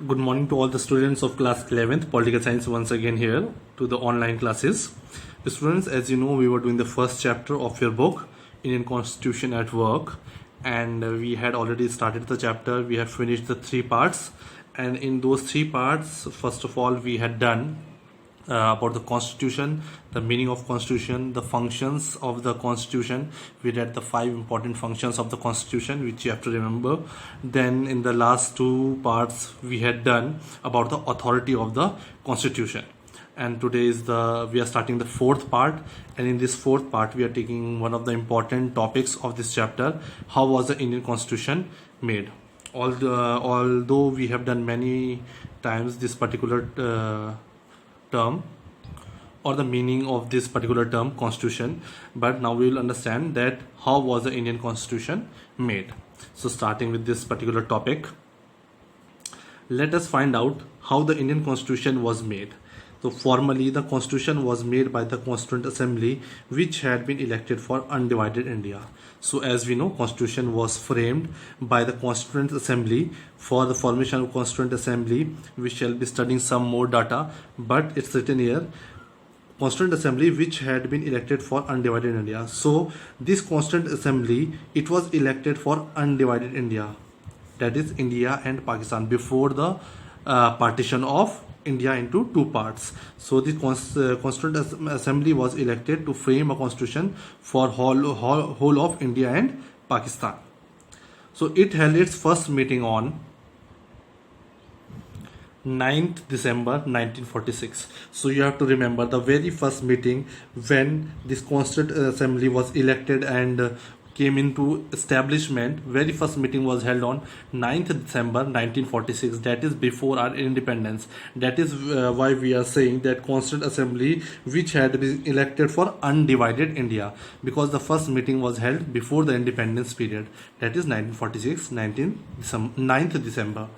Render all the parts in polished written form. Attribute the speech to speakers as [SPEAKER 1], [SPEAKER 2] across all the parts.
[SPEAKER 1] Good morning to all the students of class 11th political science once again here to the online classes. Students, as you know, we were doing the first chapter of your book Indian Constitution at Work, and we had already started the chapter. We have finished the three parts, and in those three parts, first of all, we had done about the constitution, the meaning of constitution, the functions of the constitution. We read the 5 important functions of the constitution which you have to remember. Then in the last two parts we had done about the authority of the constitution, and today is we are starting the fourth part, and in this fourth part we are taking one of the important topics of this chapter: how was the Indian constitution made. Although we have done many times this particular term or the meaning of this particular term constitution, but now we will understand that how was the Indian constitution made. So starting with this particular topic, let us find out how the Indian constitution was made. So formally the constitution was made by the Constituent Assembly, which had been elected for undivided India. So as we know, constitution was framed by the Constituent Assembly. For the formation of Constituent Assembly we shall be studying some more data, but it's written here Constituent Assembly which had been elected for undivided India. So this Constituent Assembly, it was elected for undivided India, that is India and Pakistan, before the partition of India into two parts. So the Constituent Assembly was elected to frame a constitution for whole of India and Pakistan. So it held its first meeting on 9th December 1946. So you have to remember the very first meeting when this Constituent Assembly was elected and came into establishment. Very first meeting was held on 9th December 1946, that is before our independence. That is why we are saying that Constituent Assembly which had been elected for undivided India, because the first meeting was held before the independence period, that is 1946 9th December,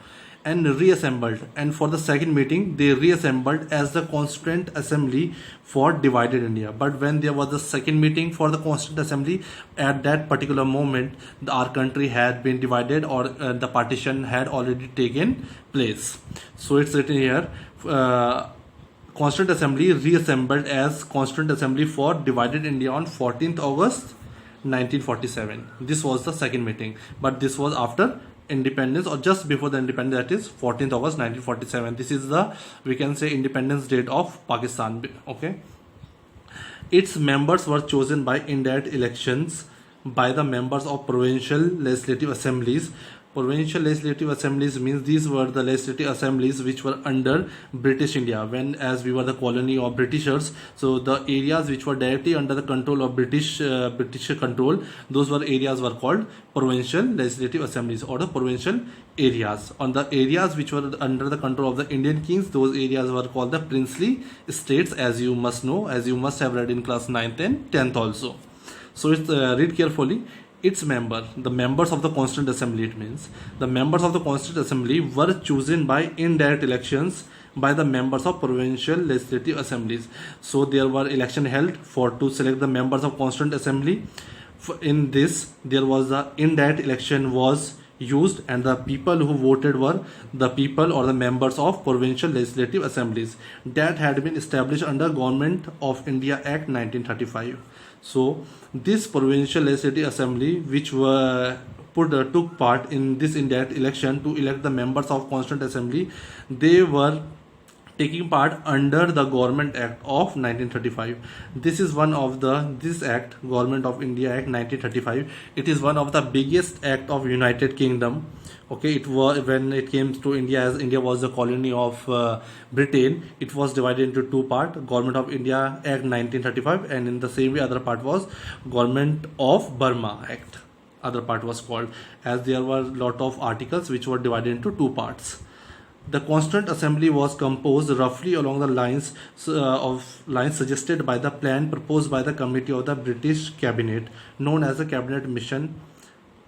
[SPEAKER 1] and reassembled, and for the second meeting they reassembled as the Constituent Assembly for divided India. But when there was the second meeting for the Constituent Assembly, at that particular moment our country had been divided, or the partition had already taken place. So it's written here Constituent Assembly reassembled as Constituent Assembly for divided India on 14th August 1947. This was the second meeting, but this was after independence or just before the independence, that is 14th August 1947. This is the, we can say, independence date of Pakistan. Okay, its members were chosen by indirect elections by the members of provincial legislative assemblies. Provincial legislative assemblies means these were the legislative assemblies which were under British India, when as we were the colony of Britishers. So the areas which were directly under the control of British control, those were areas were called provincial legislative assemblies, or the provincial areas. On the areas which were under the control of the Indian kings, those areas were called the princely states, as you must know, as you must have read in class 9th and 10th also. So it's read carefully. Its the members of the Constituent Assembly, it means the members of the Constituent Assembly were chosen by indirect elections by the members of provincial legislative assemblies. So there were election held to select the members of Constituent Assembly. In this there was the indirect election was used, and the people who voted were the people or the members of provincial legislative assemblies that had been established under Government of India Act 1935. So this provincial legislative assembly which took part in this indirect election to elect the members of Constituent Assembly, they were taking part under the Government Act of 1935. This is one of this act, Government of India Act 1935. It is one of the biggest act of United Kingdom. Okay, it was when it came to India, as India was the colony of Britain, it was divided into two parts: Government of India Act 1935, and in the same way other part was Government of Burma Act, other part was called, as there were lot of articles which were divided into two parts. The Constituent Assembly was composed roughly along the lines suggested by the plan proposed by the committee of the British Cabinet, known as the Cabinet Mission.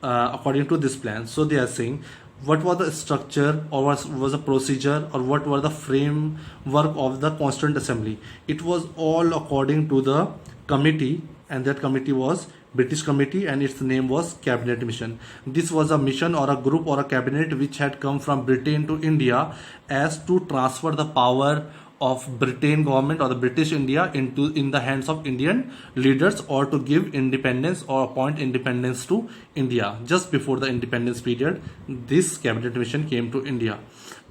[SPEAKER 1] According to this plan, so they are saying what was the structure, or was the procedure, or what were the framework of the Constituent Assembly. It was all according to the committee and that committee was British committee, and its name was Cabinet Mission. This was a mission or a group or a cabinet which had come from Britain to India as to transfer the power of Britain government or the British India in the hands of Indian leaders, or to give independence or appoint independence to India. Just before the independence period, this cabinet mission came to India.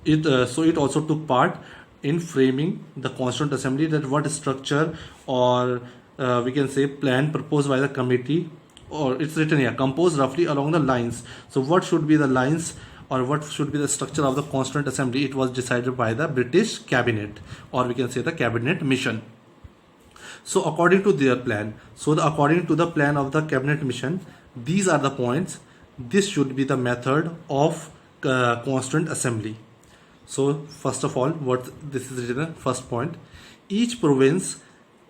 [SPEAKER 1] So it also took part in framing the Constituent Assembly, that what structure or we can say plan proposed by the committee, or it's written here, composed roughly along the lines. So what should be the lines or what should be the structure of the Constituent Assembly? It was decided by the British Cabinet, or we can say the Cabinet Mission. So according to their plan, according to the plan of the Cabinet Mission, these are the points. This should be the method of Constituent Assembly. So first of all, what this is written, first point, each province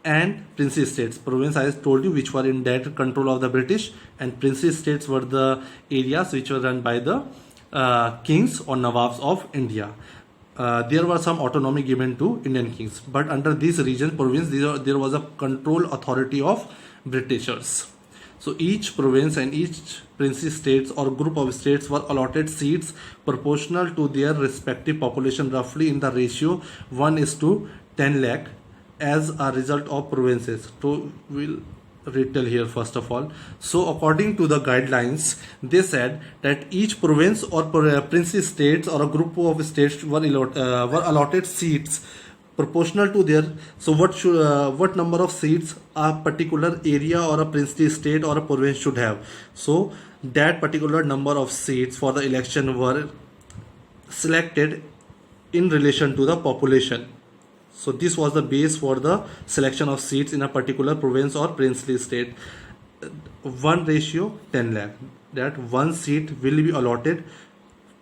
[SPEAKER 1] and princely states. Province, I told you, which were in direct control of the British, and princely states were the areas which were run by the kings or nawabs of India. There was some autonomy given to Indian kings, but under these region, province, there was a control authority of Britishers. So each province and each princely states or group of states were allotted seats proportional to their respective population, roughly in the ratio 1:10 lakh, as a result of provinces. So we'll retell here first of all. So according to the guidelines, they said that each province or princely states or a group of states were allotted seats proportional to their. So what number of seats a particular area or a princely state or a province should have? So that particular number of seats for the election were selected in relation to the population. So this was the base for the selection of seats in a particular province or princely state. 1:10 lakh, that one seat will be allotted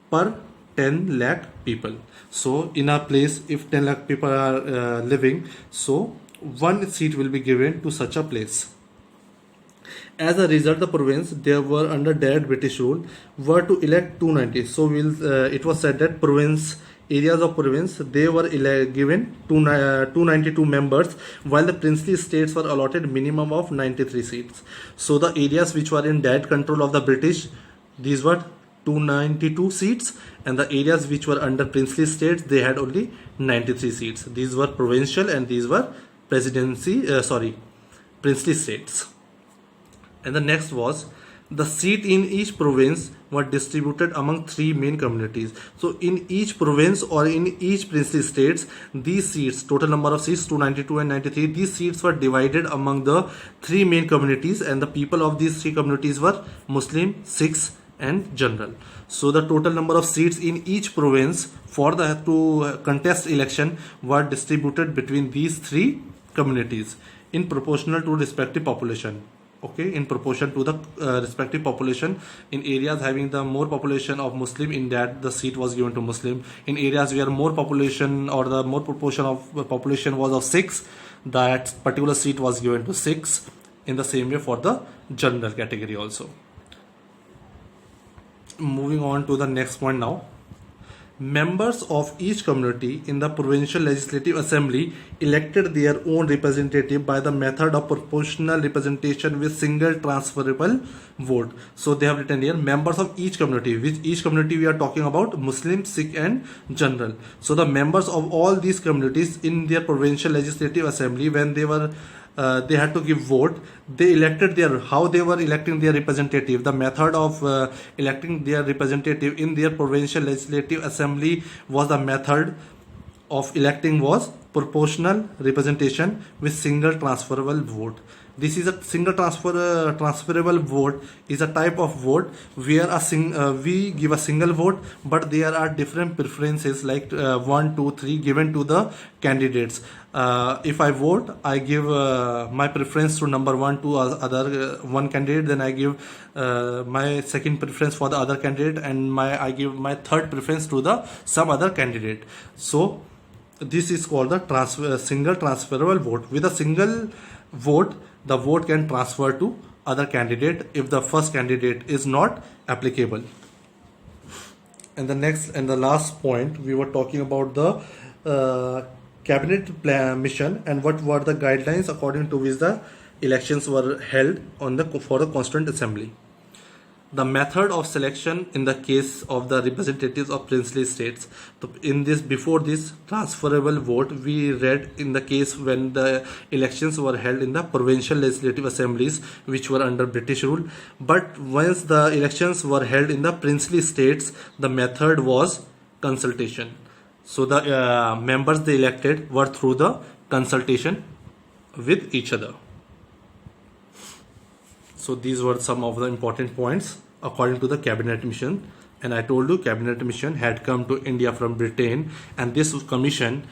[SPEAKER 1] per 10 lakh people. So in a place, if 10 lakh people are living, so one seat will be given to such a place. As a result, the province, they were under direct British rule, were to elect 290. So it was said that areas of province, they were given 292 members, while the princely states were allotted minimum of 93 seats. So the areas which were in direct control of the British, these were 292 seats, and the areas which were under princely states, they had only 93 seats. These were provincial and these were princely states. And the next was, the seat in each province were distributed among three main communities. So in each province or in each princely states, these seats, total number of seats 292 and 93, these seats were divided among the three main communities, and the people of these three communities were Muslim, Sikhs and General. So the total number of seats in each province to contest election were distributed between these three communities in proportional to respective population. Okay, in proportion to the respective population. In areas having the more population of Muslim, in that the seat was given to Muslim. In areas where more population or the more proportion of population was of Sikhs, that particular seat was given to Sikhs. In the same way for the general category also. Moving on to the next point now. Members of each community in the provincial legislative assembly elected their own representative by the method of proportional representation with single transferable vote. So they have written here, members of each community, which each community we are talking about, Muslim, Sikh and General. So the members of all these communities in their provincial legislative assembly, when they had to give vote, they elected how they were electing their representative. The method of electing their representative in their provincial legislative assembly was, the method of electing was proportional representation with single transferable vote. This is a single transferable vote is a type of vote where we give a single vote, but there are different preferences like 1, 2, 3 given to the candidates. If I vote, I give my preference to number 1 to other one candidate, then I give my second preference for the other candidate, and I give my third preference to some other candidate. So this is called the single transferable vote. With a single vote, the vote can transfer to other candidate if the first candidate is not applicable. And the next and the last point, we were talking about the cabinet mission and what were the guidelines according to which the elections were held for the Constituent Assembly. The method of selection in the case of the representatives of princely states. So before this transferable vote, we read in the case when the elections were held in the provincial legislative assemblies, which were under British rule. But once the elections were held in the princely states, the method was consultation. So the members they elected were through the consultation with each other. So these were some of the important points according to the cabinet mission. And I told you cabinet mission had come to India from Britain, and this commission,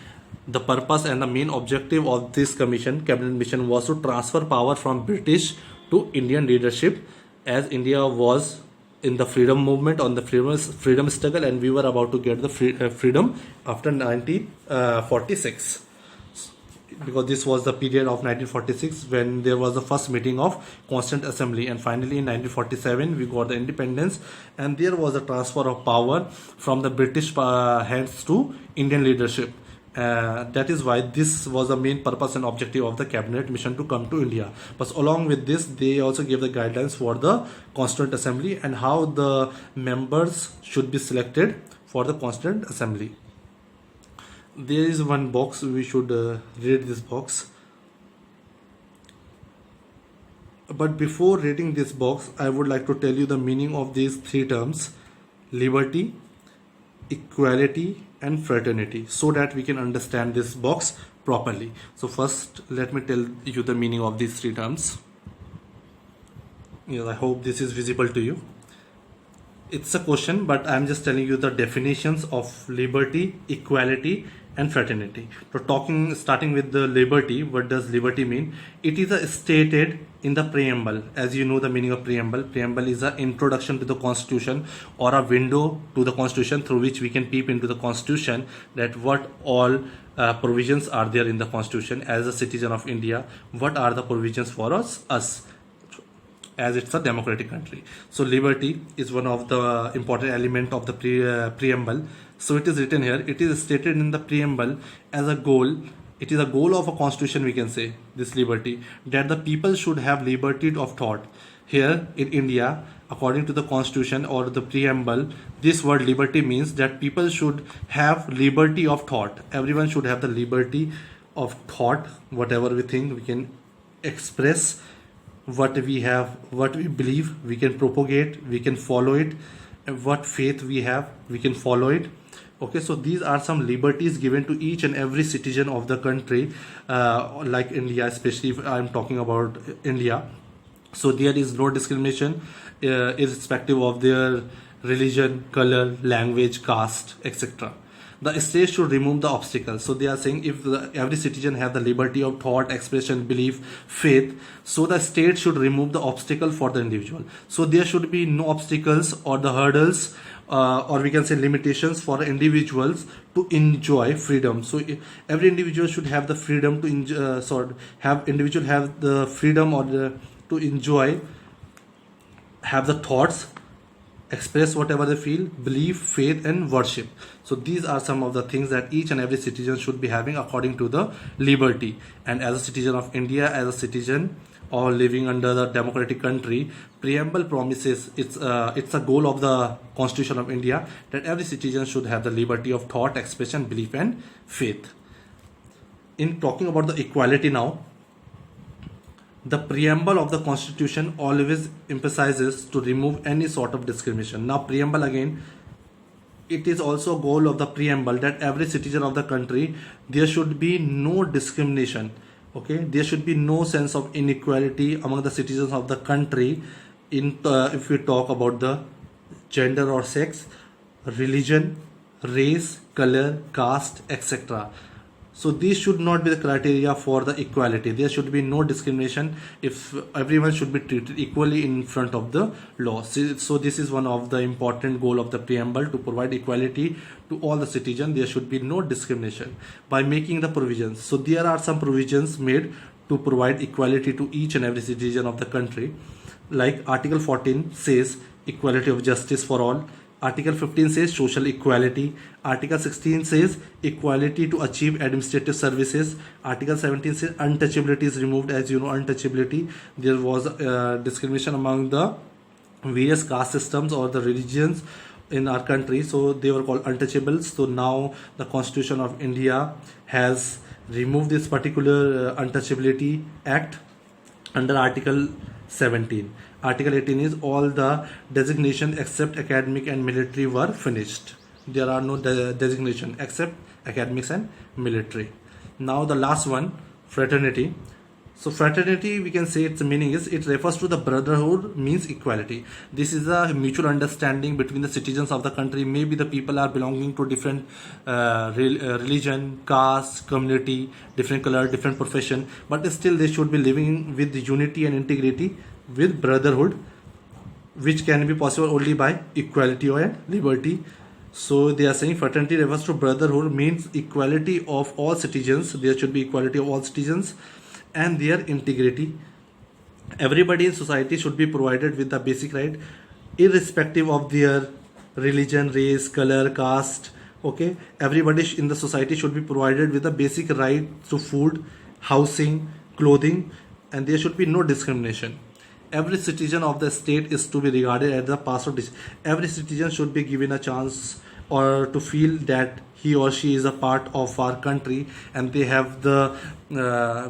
[SPEAKER 1] the purpose and the main objective of this commission, cabinet mission, was to transfer power from British to Indian leadership, as India was in the freedom movement, on the freedom struggle, and we were about to get the freedom after 1946. Because this was the period of 1946 when there was the first meeting of Constituent Assembly, and finally in 1947 we got the independence, and there was a transfer of power from the British hands to Indian leadership. That is why this was the main purpose and objective of the cabinet mission, to come to India. But along with this, they also gave the guidelines for the Constituent Assembly and how the members should be selected for the Constituent Assembly. There is one box, we should read this box. But before reading this box, I would like to tell you the meaning of these three terms: liberty, equality, and fraternity, so that we can understand this box properly. So first, let me tell you the meaning of these three terms. Yes, I hope this is visible to you. It's a question, but I'm just telling you the definitions of liberty, equality, and fraternity. So starting with the liberty, what does liberty mean? It is stated in the preamble. As you know the meaning of preamble. Preamble is an introduction to the constitution, or a window to the constitution through which we can peep into the constitution, that what all provisions are there in the constitution. As a citizen of India, what are the provisions for us as it's a democratic country. So liberty is one of the important element of the preamble. So it is written here, it is stated in the preamble as a goal. It is a goal of a constitution, we can say, this liberty, that the people should have liberty of thought. Here in India, according to the constitution or the preamble, this word liberty means that people should have liberty of thought. Everyone should have the liberty of thought. Whatever we think, we can express. What we have, what we believe, we can propagate, we can follow it. And what faith we have, we can follow it. Okay, so these are some liberties given to each and every citizen of the country, like India, especially if I'm talking about India. So there is no discrimination irrespective of their religion, color, language, caste, etc. The state should remove the obstacles. So they are saying if every citizen have the liberty of thought, expression, belief, faith, so the state should remove the obstacle for the individual. So there should be no obstacles or the hurdles, or we can say limitations for individuals to enjoy freedom. So every individual should have the freedom to have the freedom or to enjoy, have the thoughts, express whatever they feel, believe, faith, and worship. So these are some of the things that each and every citizen should be having according to the liberty. And as a citizen of India, as a citizen or living under the democratic country, preamble promises, it's a goal of the Constitution of India, that every citizen should have the liberty of thought, expression, belief, and faith. In talking about the equality now, the preamble of the Constitution always emphasizes to remove any sort of discrimination. Now preamble again, it is also a goal of the preamble that every citizen of the country, there should be no discrimination. Okay, there should be no sense of inequality among the citizens of the country if we talk about the gender or sex, religion, race, color, caste, etc. So these should not be the criteria for the equality. There should be no discrimination. If everyone should be treated equally in front of the law. So this is one of the important goal of the preamble, to provide equality to all the citizens. There should be no discrimination by making the provisions. So there are some provisions made to provide equality to each and every citizen of the country. Like Article 14 says equality of justice for all. Article 15 says social equality. Article 16 says equality to achieve administrative services. Article 17 says untouchability is removed. As you know, untouchability, there was discrimination among the various caste systems or the religions in our country, so they were called untouchables. So now the Constitution of India has removed this particular untouchability act under Article 17. Article 18 is all the designation except academic and military were finished. There are no designation except academics and military. Now the last one, fraternity. So fraternity, we can say its meaning is it refers to the brotherhood, means equality. This is a mutual understanding between the citizens of the country. Maybe the people are belonging to different religion, caste, community, different color, different profession, but still they should be living with unity and integrity, with brotherhood, which can be possible only by equality and liberty. So they are saying fraternity refers to brotherhood, means equality of all citizens. There should be equality of all citizens and their integrity. Everybody in society should be provided with the basic right, irrespective of their religion, race, color, caste. Okay, everybody in the society should be provided with the basic right to food, housing, clothing, and there should be no discrimination. Every citizen of the state is to be regarded as the part of this. Every citizen should be given a chance or to feel that he or she is a part of our country, and they have the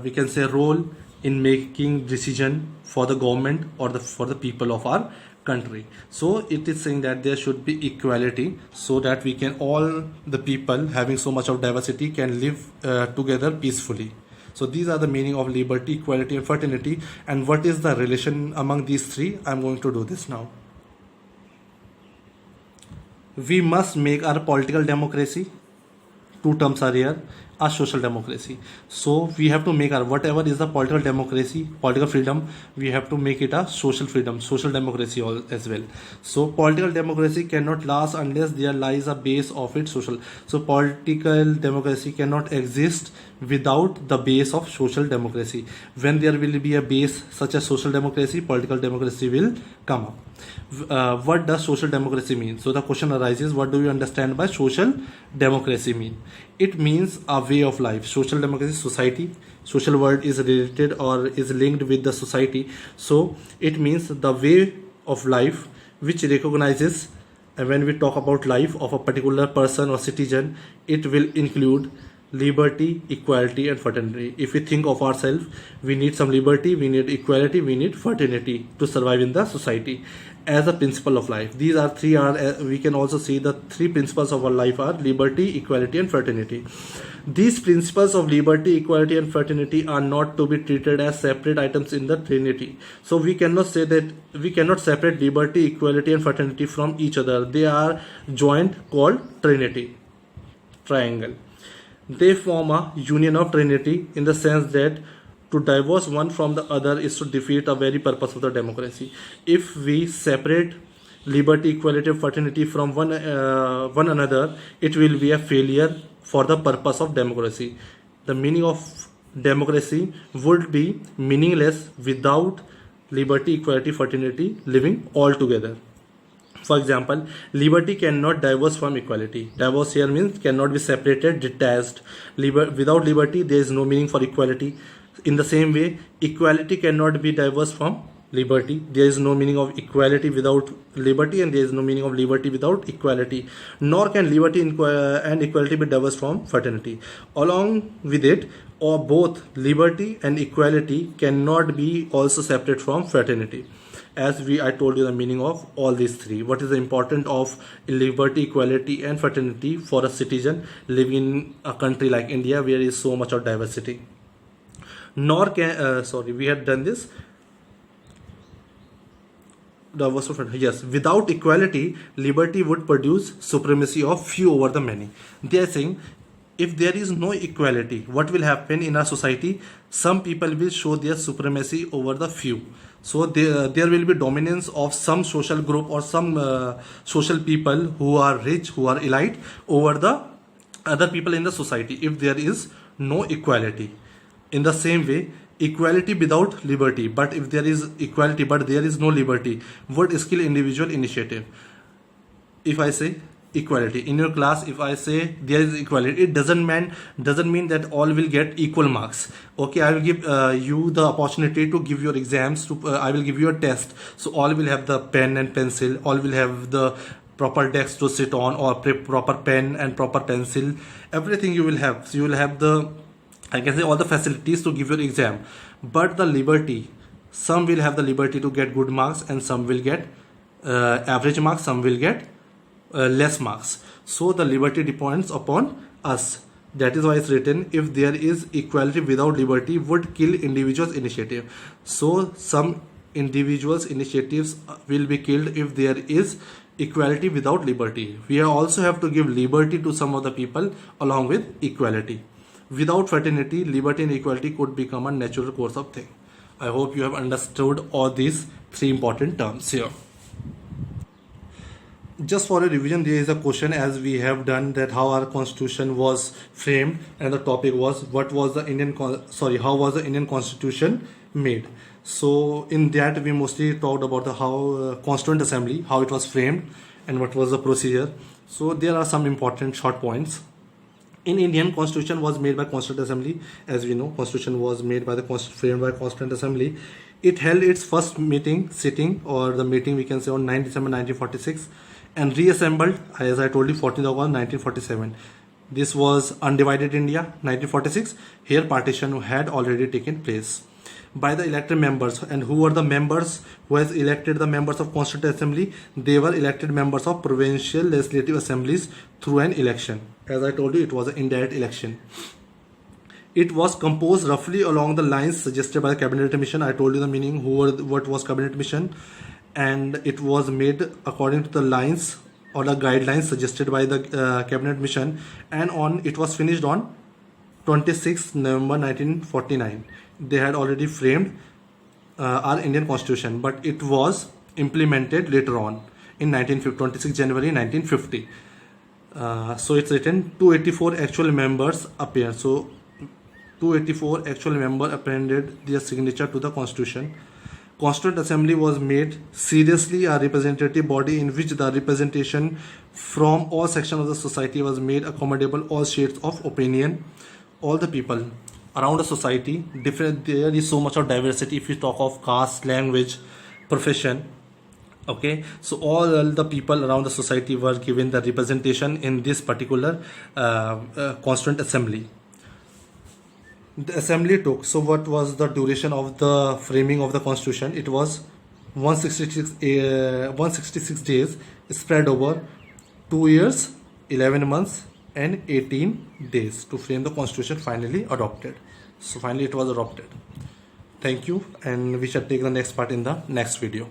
[SPEAKER 1] we can say role in making decision for the government or for the people of our country. So it is saying that there should be equality, so that we can, all the people having so much of diversity, can live together peacefully. So these are the meaning of liberty, equality and fraternity. And what is the relation among these three? I'm going to do this now. We must make our political democracy, two terms are here, a social democracy. So we have to make our, whatever is the political democracy, political freedom, we have to make it a social freedom, social democracy as well. So political democracy cannot last unless there lies a base of it social. So political democracy cannot exist without the base of social democracy. When there will be a base such as social democracy, political democracy will come up. What does social democracy mean? So the question arises, what do you understand by social democracy mean? It means a way of life. Social democracy, society. Social word is related or is linked with the society. So it means the way of life which recognizes, and when we talk about life of a particular person or citizen, it will include liberty, equality and fraternity. If we think of ourselves, we need some liberty, we need equality, we need fraternity to survive in the society as a principle of life. These are three we can also see the three principles of our life are liberty, equality and fraternity. These principles of liberty, equality and fraternity are not to be treated as separate items in the Trinity. So we cannot say that we cannot separate liberty, equality and fraternity from each other. They are joined, called Trinity, triangle. They form a union of Trinity in the sense that to divorce one from the other is to defeat the very purpose of the democracy. If we separate liberty, equality and fraternity from one another, it will be a failure for the purpose of democracy. The meaning of democracy would be meaningless without liberty, equality, fraternity living all together. For example, liberty cannot divorce from equality. Divorce here means cannot be separated, detached. Without liberty, there is no meaning for equality. In the same way, equality cannot be divorced from liberty. There is no meaning of equality without liberty, and there is no meaning of liberty without equality. Nor can liberty and equality be divorced from fraternity. Along with it, or both liberty and equality cannot be also separate from fraternity. As I told you the meaning of all these three. What is the importance of liberty, equality and fraternity for a citizen living in a country like India where there is so much of diversity. Nor can, we had done this. Yes, without equality, liberty would produce supremacy of few over the many. They are saying, if there is no equality, what will happen in our society? Some people will show their supremacy over the few. So there will be dominance of some social group or some social people who are rich, who are elite over the other people in the society if there is no equality. In the same way, equality without liberty, but if there is equality but there is no liberty, would skill individual initiative. if I say equality in your class, if I say there is equality, it doesn't mean that all will get equal marks. Okay, I will give you the opportunity to give your exams, to I will give you a test, so all will have the pen and pencil, all will have the proper desk to sit on, or proper pen and proper pencil, everything you will have. So you will have the, I can say, all the facilities to give your exam. But the liberty, some will have the liberty to get good marks, and some will get average marks, some will get less marks. So the liberty depends upon us. That is why it's written, if there is equality without liberty would kill individuals' initiative. So some individuals' initiatives will be killed if there is equality without liberty. We also have to give liberty to some of the people along with equality. Without fraternity, liberty and equality could become a natural course of thing. I hope you have understood all these three important terms here. Just for a revision, there is a question, as we have done, that how our constitution was framed, and the topic was how was the Indian constitution made. So in that we mostly talked about the how Constituent Assembly, how it was framed, and what was the procedure. So there are some important short points. In Indian, Constitution was made by Constituent Assembly. As we know, Constitution was made by framed by Constituent Assembly. It held its first sitting, or the meeting we can say, on 9 December 1946, and reassembled, as I told you, 14th August 1947. This was undivided India, 1946. Here partition had already taken place. By the elected members, and who were the members who has elected the members of Constituent Assembly? They were elected members of provincial legislative assemblies through an election. As I told you, it was an indirect election. It was composed roughly along the lines suggested by the Cabinet Mission. I told you the meaning, what was Cabinet Mission, and it was made according to the lines or the guidelines suggested by the Cabinet Mission, and it was finished on 26 November 1949. They had already framed our Indian Constitution, but it was implemented later on in 26 January 1950. So it's written 284 actual members appear. So 284 actual members appended their signature to the Constitution. Constituent Assembly was made seriously a representative body in which the representation from all sections of the society was made accommodable, all shades of opinion, all the people around the society. Different, there is so much of diversity if you talk of caste, language, profession. Okay, so all the people around the society were given the representation in this particular Constituent Assembly. The assembly took, so what was the duration of the framing of the Constitution? It was 166 days spread over 2 years, 11 months and 18 days to frame the Constitution finally adopted. So finally it was adopted. Thank you, and we shall take the next part in the next video.